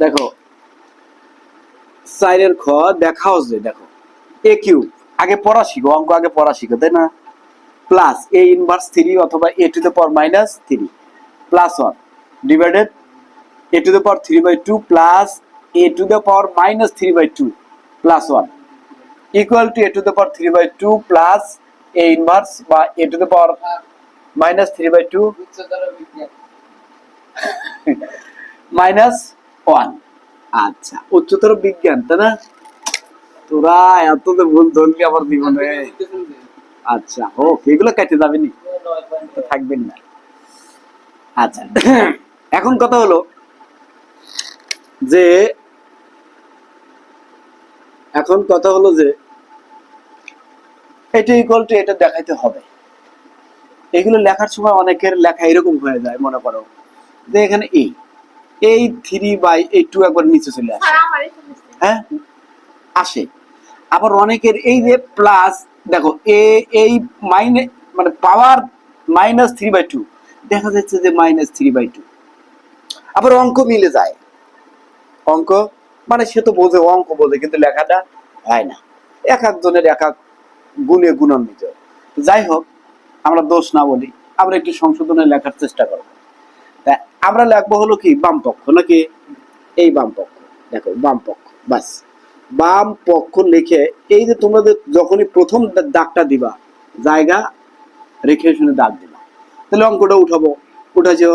দেখো 4 খ দেখাও যে দেখো এ কিউব আগে পড়া শিখো, অঙ্ক আগে পড়া শিখো, তাই না? প্লাস এ ইনভার্স 3 অথবা a to the power minus 3 plus 1 divided a to the power 3/2 plus a to the power minus 3/2 plus 1 equal to a to the power 3/2 plus a inverse বা a to the power minus 3/2 minus 1। আচ্ছা, উচ্চতর বিজ্ঞান, তাই না? তোরা এত তো ভুল ধরলি আমার জীবনে। আচ্ছা হোক, এগুলো কেটে যাবে নি, থাকবেন না। আচ্ছা এখন কথা হলো যে এটা ইকুয়াল টু এটা দেখাইতে হবে। এগুলো লেখার সময় অনেকের লেখা এরকম হয়ে যায়, মনে করো যে এখানে এই 3/2 একবার নিচে চলে আসে, হ্যাঁ আসে। আবার অনেকের এই যে প্লাস দেখো এই মাইনাস মানে পাওয়ার মাইনাস 3/2 দেখা যাচ্ছে যে মাইনাস 3/2। আবার অঙ্ক মিলে যায়, অঙ্ক মানে সে তো বোঝে, অঙ্ক বোঝে, কিন্তু লেখাটা হয় না। এক একজনের এক এক গুণে গুণান্বিত। যাই হোক, আমরা দোষ না বলি, আমরা একটু সংশোধনে লেখার চেষ্টা করব। তা আমরা লিখবো হলো কি বাম পক্ষ, নাকি এই বাম পক্ষ। দেখো বাম পক্ষ, বাস বাম পক্ষ লিখে এই যে তোমরা যখনই প্রথম দাগটা দিবা জায়গা রেখে শুনে দাগ দিবা, তাহলে অঙ্কটা উঠাবো। উঠাছো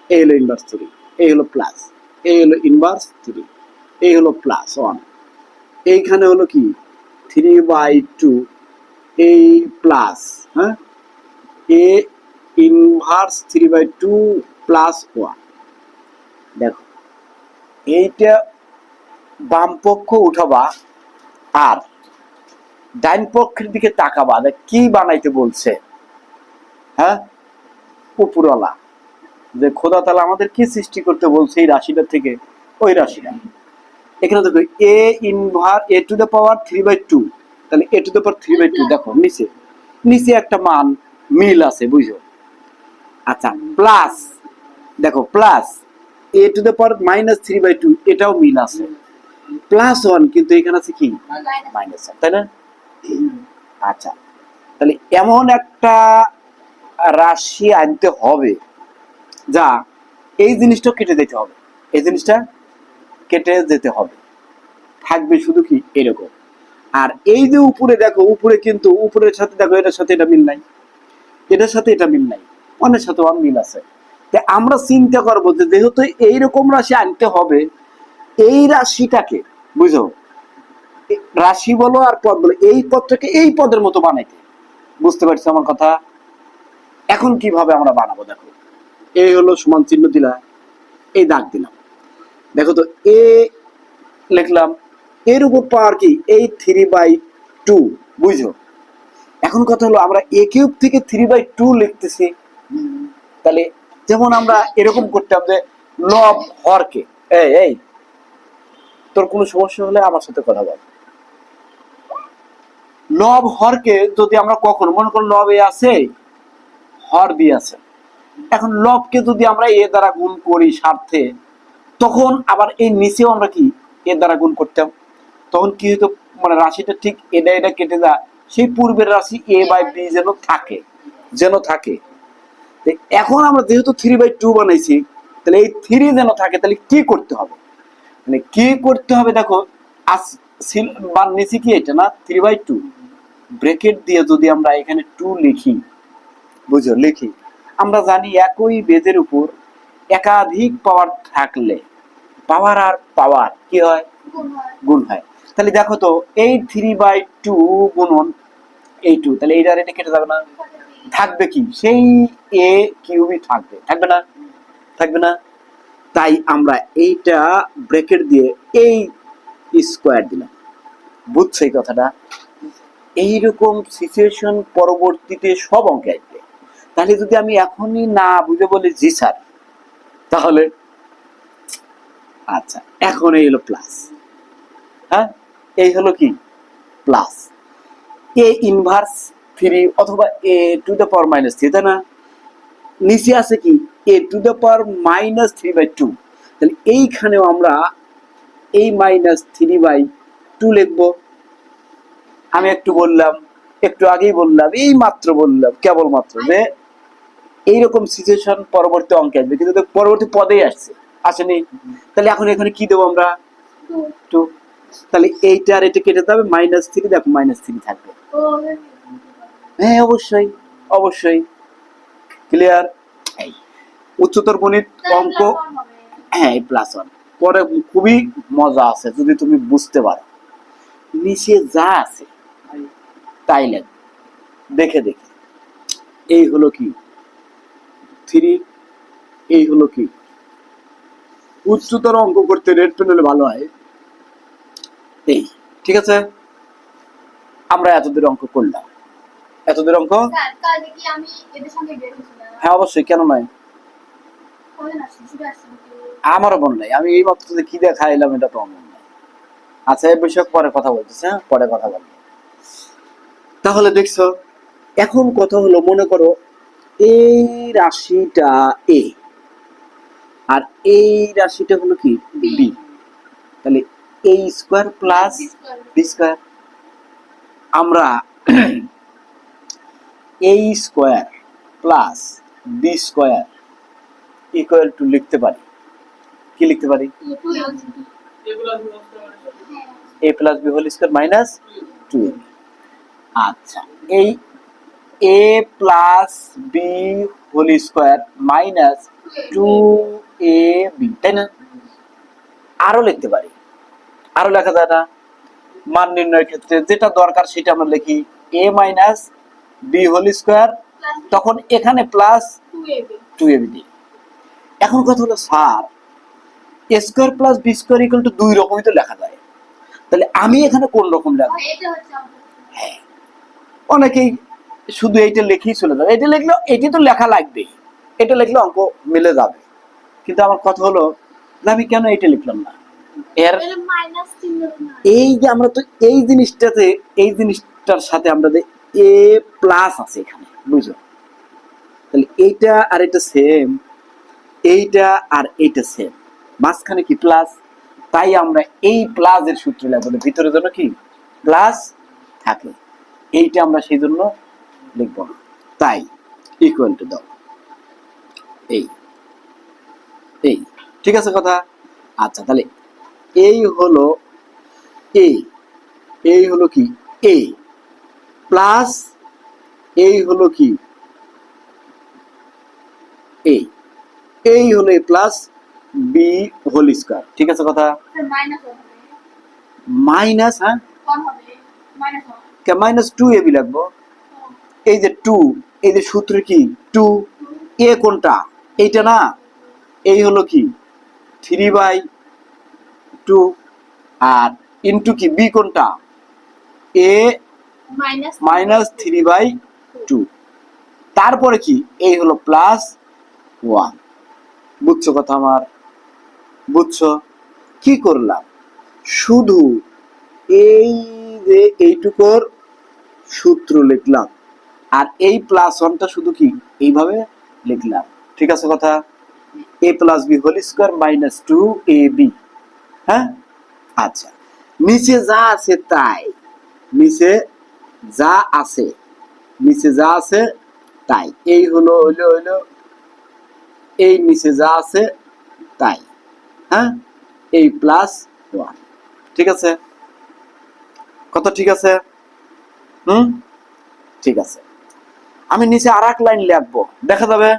এই হলো ইনভার্স 3, এই হলো প্লাস, এই হলো ইনভার্স 3, এই হলো প্লাস 1, এইখানে হলো কি 3/2 এই প্লাস, হ্যাঁ এ ইনভার্স 3/2 প্লাস 1। দেখো এইটা বাম পক্ষ উঠাবা আর ডাইন পক্ষের দিকে তাকাবা, কি বানাইতে বলছে, হ্যাঁ উপরওয়ালা যে খোদা তাআলা আমাদের কি সৃষ্টি করতে বলছে এই রাশিটা থেকে, ওই রাশিটা। এখানে দেখো a inverse a to the power 3/2, তাহলে এ টু দ্য পাওয়ার 3/2 দেখো নিচে নিচে একটা মান মিল আছে, বুঝো। আচ্ছা প্লাস দেখো plus a to the power minus 3/2 এটাও মিল আছে, প্লাস 1 কিন্তু এখানে আছে কি মাইনাস 1, তাই না? আচ্ছা তাহলে এমন একটা রাশি আনতে হবে যা এই জিনিসটা কেটে যেতে হবে, এই জিনিসটা কেটে যেতে হবে, থাকবে শুধু কি এরকম। আর এই যে উপরে দেখো, উপরে কিন্তু উপরের সাথে দেখো এটার সাথে এটা মিল নাই, এটার সাথে এটা মিল নাই, অন্যের সাথে অন মিল আছে। আমরা চিন্তা করবো যে যেহেতু এইরকম রাশি আনতে হবে, এই রাশিটাকে বুঝো, রাশি বলো আর পদ বলো, এই পদটাকে এই পদের মতো বানাইতে, বুঝতে পারছো আমার কথা? এখন কিভাবে আমরা বানাবো, দেখো এই হলো সমান চিহ্ন দিলা, এই দাগ দিলাম, দেখো তো এ লিখলাম, এর উপর পাওয়ার কি এই 3/2, বুঝো। এখন কথা হলো আমরা এ কিউব থেকে 3/2 লিখতেছি, তাহলে যেমন আমরা এরকম করতাম যে লব হরকে, এই তোর কোনো সমস্যা হলে আমার সাথে কথা বল। লব হরকে যদি আমরা কখনো মনে করো লব এ আছে, হর বি আছে, এখন লবকে যদি আমরা এ দ্বারা গুণ করি স্বার্থে, তখন আবার এই নিচেও আমরা কি এ দ্বারা গুণ করতাম, তখন কি হতো মানে রাশিটা ঠিক এটা কেটে যায়, সেই পূর্বের রাশি a/b যেন থাকে। এখন আমরা যেহেতু 3/2 বানাইছি, তাহলে এই 3 যেন থাকে, তাহলে কি করতে হবে, মানে কি করতে হবে দেখো নিচে কি এটা না 3/2 ব্র্যাকেট দিয়ে যদি আমরা এখানে 2 লিখি, বুঝো লিখি, আমরা জানি একই বেজের উপর একাধিক পাওয়ার থাকলে পাওয়ার আর পাওয়ার কি হয়, গুণ হয়। তাহলে দেখো তো এই 3/2 গুণন এই 2, তাহলে এইটার এটা কেটে যাবে না, থাকবে কি সেই এ কিউবই থাকবে না, থাকবে না। তাই আমরা এইটা ব্র্যাকেট দিয়ে এই স্কয়ার দিলাম, বুঝছো এই কথাটা? এইরকম সিচুয়েশন পরবর্তীতে সব অঙ্কে আসবে। তাহলে যদি আমি এখনই না বুঝে বলি জি স্যার, তাহলে আচ্ছা এখন এই হলো প্লাস, হ্যাঁ এই হলো কি প্লাস এ ইনভার্স 3 অথবা a to the power minus 3, তাই না? নিচে আছে কি এ টু দ্য পাওয়ার মাইনাস 3/2, তাহলে এইখানেও আমরা এই -3/2 লিখবো। আমি একটু বললাম, একটু আগেই বললাম, এই মাত্র বললাম কেবলমাত্র যে এইরকম সিচুয়েশন পরবর্তী অঙ্কে আসবে, কিন্তু পরবর্তী পদেই আসছে, আসেনি। তাহলে এখন এখানে কি দেবো আমরা? 2। তাহলে এইটা আর এটা কেটে যাবে, -3, দেখো -3 থাকবে। হ্যাঁ অবশ্যই, অবশ্যই ক্লিয়ার। এই উচ্চতর গণিত অঙ্ক, হ্যাঁ এই +1 পরে খুবই মজা আছে যদি তুমি বুঝতে পারো। নিচে যা আছে তাই লাগবে, দেখে দেখে। এই হলো কি 3, এই হলো কি। উচ্চতর অঙ্ক করতে রেড পেন হলে ভালো হয়। এই ঠিক আছে, আমরা এতদূর অঙ্ক করলাম, এতদূর অঙ্ক। হ্যাঁ অবশ্যই, কেন নয়, আমারও মনে নাই, আমি এই মাত্র কি দিয়ে খাইলাম এটা তো আমার নাই। আচ্ছা এই বিষয়ে পরে কথা বলতেছি, হ্যাঁ পরে কথা বলবো। তাহলে দেখছো, এখন কথা হলো, মনে করো এই রাশিটা এ আর এই রাশিটা হলো কি বি, তাহলে a square plus b square, আমরা a square plus b square equal to লিখতে পারি, কি লিখতে পারি? a প্লাস b whole square minus 2ab। আচ্ছা এই a প্লাস b whole square minus 2ab, তাই না? আরো লিখতে পারি, আরো লেখা যায় না? মান নির্ণয়ের ক্ষেত্রে যেটা দরকার সেটা আমরা লিখি a minus b whole square, তখন এখানে প্লাস 2ab দিই। এখন কথা হলো sir a square plus b square equal to দুই রকমই তো লেখা যায়, তাহলে আমি এখানে কোন রকম লিখব? হ্যাঁ অনেকেই শুধু এইটা লিখেই চলে যাবে, এটা লিখলেও এটি তো লেখা লাগবে, এটা লিখলে অঙ্ক মিলে যাবে। কিন্তু আমার কথা হলো আমি কেন এটা লিখলাম না? এর এই যে আমরা তো এই জিনিসটাতে, এই জিনিসটার সাথে আমরা যে a প্লাস আছে এখানে, বুঝো? তাহলে এইটা আর এটা সেম, এইটা আর এইটা সেম, মাঝখানে কি প্লাস, তাই আমরা এই প্লাসের সূত্র লিখব, ভিতরে যেন কি প্লাস থাকে, এইটা আমরা সেই জন্য লিখব না, তাই ইকুয়াল টু দাও এই, এই ঠিক আছে কথা। আচ্ছা তাহলে এই হলো এ, এই হলো কি এ প্লাস এই হলো কি এ, এই হলো এ প্লাস বি হোল স্কয়ার, ঠিক আছে কথা। মাইনাস, হ্যাঁ -2ab লাগবো, এই যে 2, এই যে সূত্র কি 2, এ কোনটা? এইটা না, এই হলো কি 3/2, আর ইনটু কি বি কোনটা? a -3/2, তারপরে কি এই হলো +1, বুঝছো কথা আমার? বুঝছো? কি করলাম, শুধু এই যে এইটুকুর সূত্র লিখলাম, আর এই +1টা শুধু কি এইভাবে লিখলাম, ঠিক আছে কথা। a plus b whole square minus 2ab, হ্যাঁ। আচ্ছা নিচে যা আছে তাই, নিচে যা আছে, নিচে যা আছে তাই, এই হলো হলো হলো এই নিচে যা আছে তাই, হ্যাঁ এই +1, ঠিক আছে কত? ঠিক আছে, ঠিক আছে। আমি নিচে আর এক লাইন লিখবো, দেখা যাবে,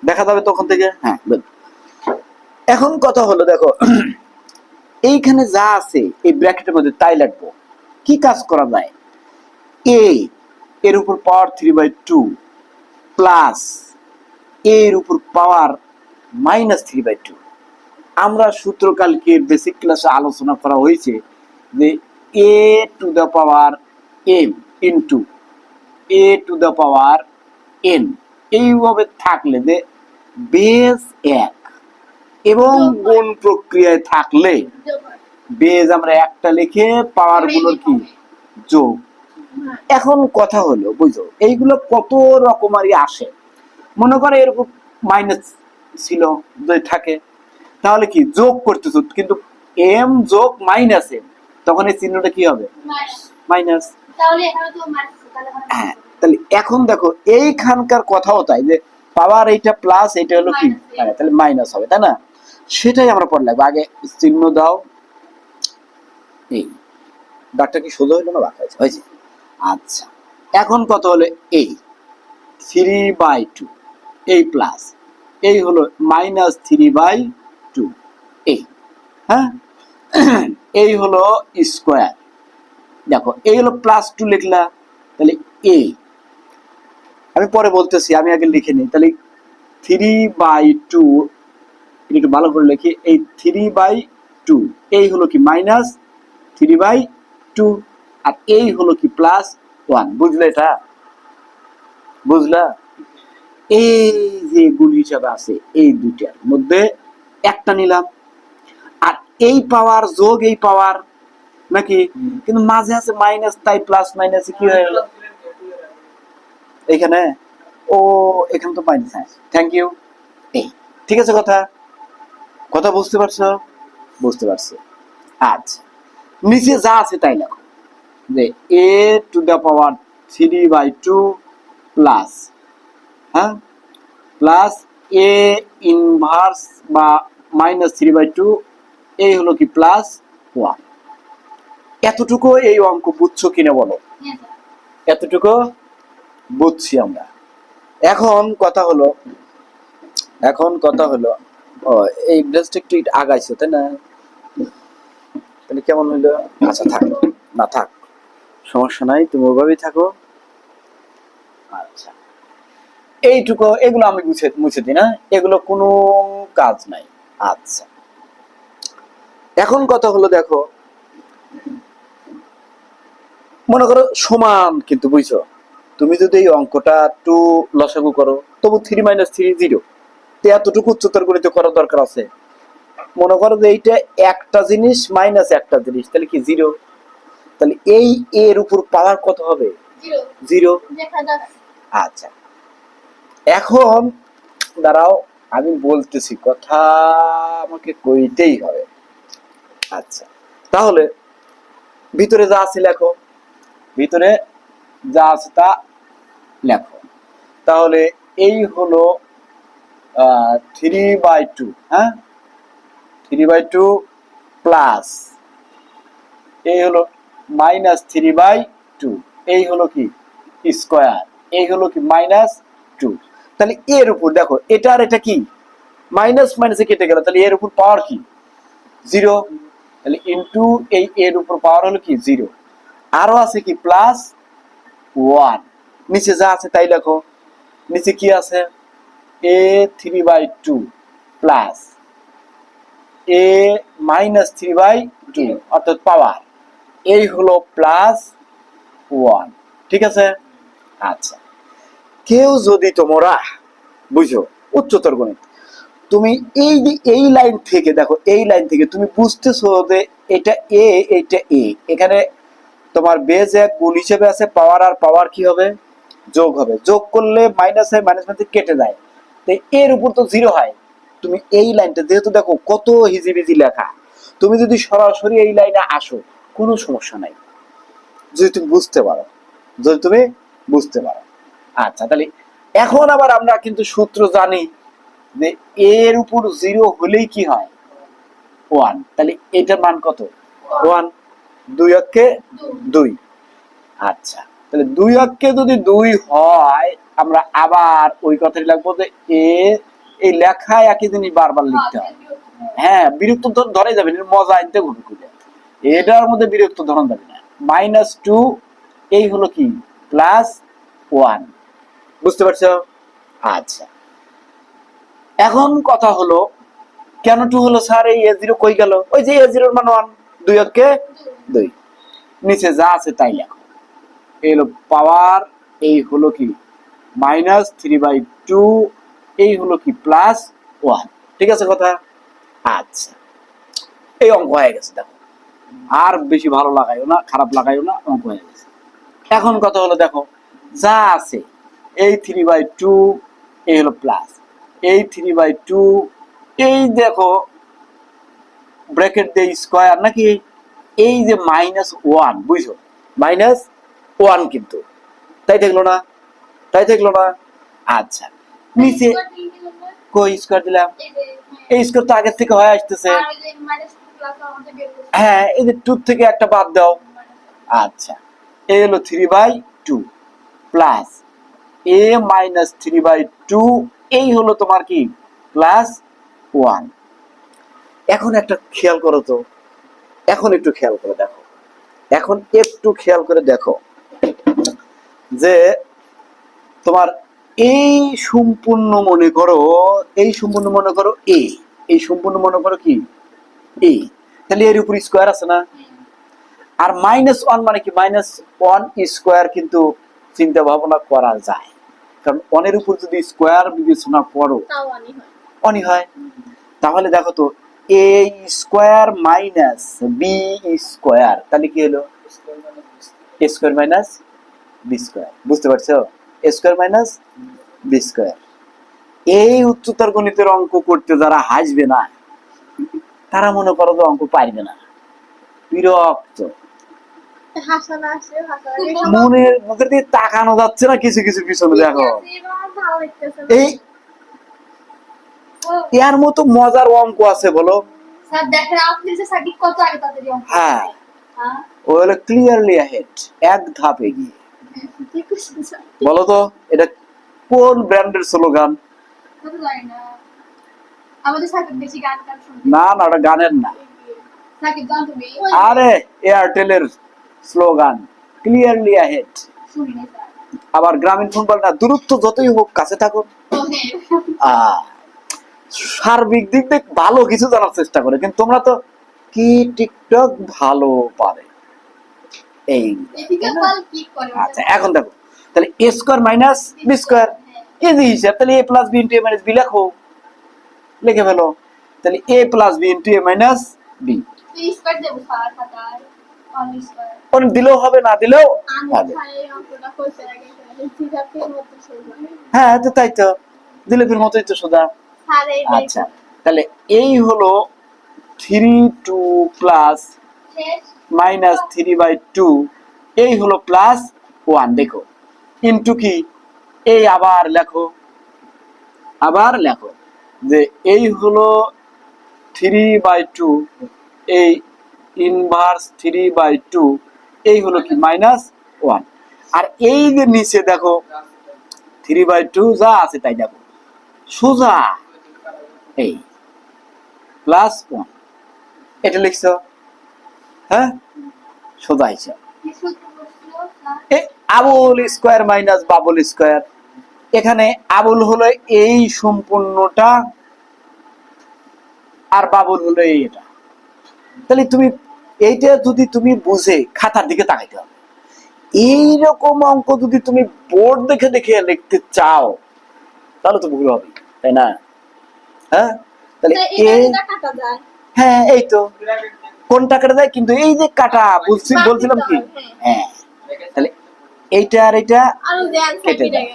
দেখা যাবে তখন থেকে, হ্যাঁ। এখন কথা হলো দেখো এইখানে যা আছে এই ব্র্যাকেটের মধ্যে তাই লিখবো। কি কাজ করা যায়, a এর উপর পাওয়ার 3/2 প্লাস এর উপর পাওয়ার -3/2। আমরা সূত্র কালকে বেসিক ক্লাসে আলোচনা করা হয়েছে যে a two the power m into a two the power n, এইভাবে থাকলে যে বেস 1 এবং গুণ প্রক্রিয়ায় থাকলে বেজ আমরা একটা লিখে পাওয়ার গুলোর কি যোগ। এখন কথা হলো বুঝো এইগুলো কত রকমারি আসে, মনে করে এরকম মাইনাস ছিল যদি থাকে, তাহলে কি যোগ করতেছো, কিন্তু এম যোগ মাইনাস এম, তখন এই চিহ্নটা কি হবে? মাইনাস। হ্যাঁ, তাহলে এখন দেখো এইখানকার কথাও তাই, যে পাওয়ার এইটা প্লাস, এইটা হলো কি, হ্যাঁ, তাহলে মাইনাস হবে, তাই না? সেটাই আমরা পড়ে লাগবো। আগে চিহ্ন দাও। এই ডাকটা কি সোজা হইলো না বাঁকা হয়েছে? আচ্ছা, এখন কত হলো? এই 3/2, এই প্লাস, এই হলো -3/2, এই, হ্যাঁ, এই হলো স্কোয়ার। দেখো এই হলো +2 লিখলা, তাহলে এই আমি পরে বলতেছি, আমি আগে লিখে নিই। তাহলে 3/2, একটু ভালো করে লিখি, এই 3/2 এই হলো কি -3/2, আর এই হলো কি +1। বুঝলে? এটা বুঝলা? এই যে গুণ হিসাবে আছে, এই দুইটার মধ্যে একটা নিলাম, আর এই পাওয়ার যোগ এই পাওয়ার নাকি, কিন্তু মাঝে আছে মাইনাস, তাই প্লাস মাইনাস কি হয়ে গেল এখানে? ও এখানে তো মাইনাস। Thank you. এই ঠিক আছে, কথা কথা বুঝতে পারছো? বুঝতে পারছি। আচ্ছা, নিচে যা আছে তাই লেখো, যে a⁻3/2 প্লাস, হ্যাঁ, প্লাস এ ইনভার্স বা -3/2, এই হলো কি +1। এতটুকু এই অঙ্ক বুঝছো কিনা বলো? এতটুকু বুঝছি আমরা। এখন কথা হলো ও এই ব্রেসটা একটু আগাইছো, তাই না? তাহলে কেমন হইলো? আচ্ছা থাক, না থাক, সমস্যা নাই, তুমি ওইভাবেই থাকো। আচ্ছা, এইটুকু, এগুলো আমি মুছে দিই না, এগুলো কোনো কাজ নাই। আচ্ছা, এখন কথা হলো দেখো, মনে করো সমান, কিন্তু বুঝছো, তুমি যদি এই অঙ্কটা একটু লসাগু করো, তবু 3 - 3 0, এতটুকু উচ্চতর গণিত করার দরকার আছে। মনে করো যে এইটা একটা জিনিস মাইনাস একটা জিনিস, তাহলে কি 0, তাহলে এই এর উপর পাওয়ার কত হবে? 0। আচ্ছা, এখন দাঁড়াও, আমি বলতেছি, কথা আমাকে কইতেই হবে। আচ্ছা, তাহলে ভিতরে যা আছে লেখো, ভিতরে যা আছে তা লেখো। তাহলে এই হলো 3/2, হ্যাঁ, 3/2 প্লাস এই হলো -3/2, এই হলো কি স্কোয়ার, এই হলো কি -2। তাহলে এর উপর দেখো, এটা আর এটা কি মাইনাস মাইনাসে কেটে গেল, তাহলে এর উপর পাওয়ার কি 0, তাহলে ইনটু এই এর উপর পাওয়ার হলো কি 0, আরো আছে কি +1। নিচে যা আছে তাই লেখো, নিচে কি আছে? a3/2 প্লাস a -3/2, অর্থাৎ পাওয়ার, এই হলো +1। ঠিক আছে? আচ্ছা, কেউ যদি তোমরা বুঝো উচ্চতর গণিত, তুমি এই লাইন থেকে দেখো, এই লাইন থেকে তুমি বুঝতেছো যে এটা এ, এইটা এ, এখানে তোমার বেজ এক গুণ হিসেবে আছে, পাওয়ার আর পাওয়ার কি হবে? যোগ হবে। যোগ করলে মাইনাস হয়, মাইনাস মানে কেটে যায়, তো এর উপর তো 0 হয়। তুমি এই লাইনটা যেহেতু দেখো কত হিজিবিজি লেখা, তুমি যদি সরাসরি এই লাইনে আসো, কোনো সমস্যা নাই, যদি তুমি বুঝতে পারো, যদি তুমি বুঝতে পারো। আচ্ছা, তাহলে এখন আবার আমরা কিন্তু সূত্র জানি যে এর উপর 0 হলেই কি হয়? 1। তাহলে এটার মান কত? 1। 2 অক্ষে 2। আচ্ছা, তাহলে 2 অক্ষে যদি 2 হয়, আমরা আবার ওই কথাই লাগবো যে এই লেখায় একই জিনিস বারবার লিখতে হয়। হ্যাঁ, বিরক্ত ধরে যাবে, মজা আনতে ঘুরে ঘুরে, এটার মধ্যে বিরক্ত ধরন যাবে না। -2, এই হলো কি +1। বুঝতে পারছো? আচ্ছা, এখন কথা হলো, কেন 2 হলো স্যার? এই a0 কই গেল? ওই যে a0 এর মান 1, 2 অক্ষে 2। নিচে যা আছে তাই লেখো, এই হলো পাওয়ার, এই হলো কি -3/2, এই হলো কি +1। ঠিক আছে কথা? আচ্ছা, এই অঙ্ক হয়ে গেছে। দেখো, আর বেশি ভালো লাগাইও না, খারাপ লাগাইও না, অঙ্ক হয়ে গেছে। এখন কথা হলো দেখো, যা আছে এই 3/2, এই হলো প্লাস এই 3/2, এই দেখো ব্র্যাকেট দিয়ে স্কোয়ার নাকি এই যে -1 বুঝছো -1 কিন্তু তাই দেখলো না আচ্ছা নিচে কই স্কোয়ার দিলাম এই স্কোয়ার তো আগের থেকে হয়ে আসতেছে হ্যাঁ এই যে 2 থেকে একটা বাদ দাও আচ্ছা এই হলো 3/2 প্লাস a - 3/2 এই হলো তোমার কি +1 এখন একটা খেয়াল করো তো একটু খেয়াল করে দেখো যে তোমার এই সম্পূর্ণ মনে করো a এই সম্পূর্ণ মনে করো কি a তাহলে এর উপর স্কয়ার আছে না আর -1 মানে কি -1 স্কয়ার কিন্তু চিন্তা ভাবনা করা যায় কারণ 1 এর উপর যদি স্কয়ার বিবেচনা করো তাও অনি হয় তাহলে দেখো তো a square minus b square তাহলে কি হলো a square minus b square বুঝতে পারছো a square minus b square এই উচ্চতর গণিতের অঙ্ক করতে যারা হাসবে না তারা মনে করো যে অঙ্ক পারবে না বিরক্ত মনের মুখের দিকে তাকানো যাচ্ছে না কিছু কিছু পিছনে দেখো এই এর মতো মজার অঙ্ক আছে বলো হ্যাঁ ও হলো ক্লিয়ারলি অ্যাহেড এক ধাপ এগিয়ে বলো তো এটা কোন ব্র্যান্ডের স্লোগান না না ওটা গানের না আরে এয়ারটেলের স্লোগান ক্লিয়ারলি অ্যাহেড আবার গ্রামীণ ফোন বলে না দূরত্ব যতই হোক কাছে থাকুন সার্বিক দিক থেকে ভালো কিছু জানার চেষ্টা করে কিন্তু তোমরা তো কি টিকটক ভালো পারে এই আচ্ছা এখন দেখো তাহলে a square minus b square easy হিসাব তাহলে a প্লাস b into a minus b লিখে ফেলো তাহলে a প্লাস b into a minus b অনেক দিলেও হবে না দিলেও হবে হ্যাঁ তো তাই তো দিলের মতোই তো সোজা আচ্ছা তাহলে এই হলো 3/2 প্লাস -3/2 এই হলো +1 দেখো ইনটু কি এই আবার লেখো যে এই হলো 3/2 এই ইনভার্স 3/2 এই হলো কি -1 আর এই যে নিচে দেখো 3/2 যা আছে তাই দেখো সোজা এই +1 এটা লিখছো হ্যাঁ সোজা হিসাব Abul square minus Babul square এখানে আবুল হলো এই সম্পূর্ণটা আর বাবুল হলো এটা তাহলে তুমি এইটা যদি তুমি বুঝে খাতার দিকে তাকাইতে হবে এইরকম অঙ্ক যদি তুমি বোর্ড দেখে দেখে লিখতে চাও তাহলে তো ভুল হবে তাই না হ্যাঁ তাহলে হ্যাঁ এই তো কোনটা কাটা যায় কিন্তু এই যে কাটা বলছিলাম কি হ্যাঁ তাহলে এইটা আর এটা কেটে যায়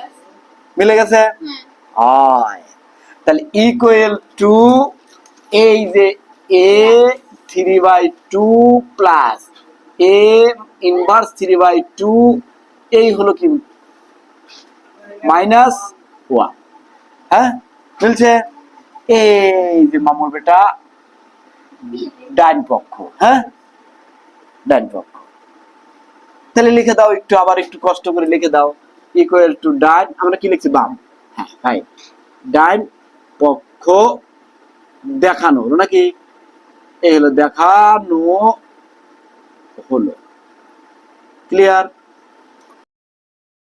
মিলে গেছে তাহলে ইকুয়াল টু এই যে a 3/2 প্লাস a ইনভার্স 3/2 এই হলো কি -1 হ্যাঁ মিলছে এই যে মামুর বেটা ডান পক্ষ হ্যাঁ ডান পক্ষ তাহলে লিখে দাও আবার একটু কষ্ট করে লিখে দাও ইকুয়াল টু ডান আমরা কি লিখছি বাম হ্যাঁ ভাই ডান পক্ষ দেখানো হলো নাকি এই হলো দেখানো হলো ক্লিয়ার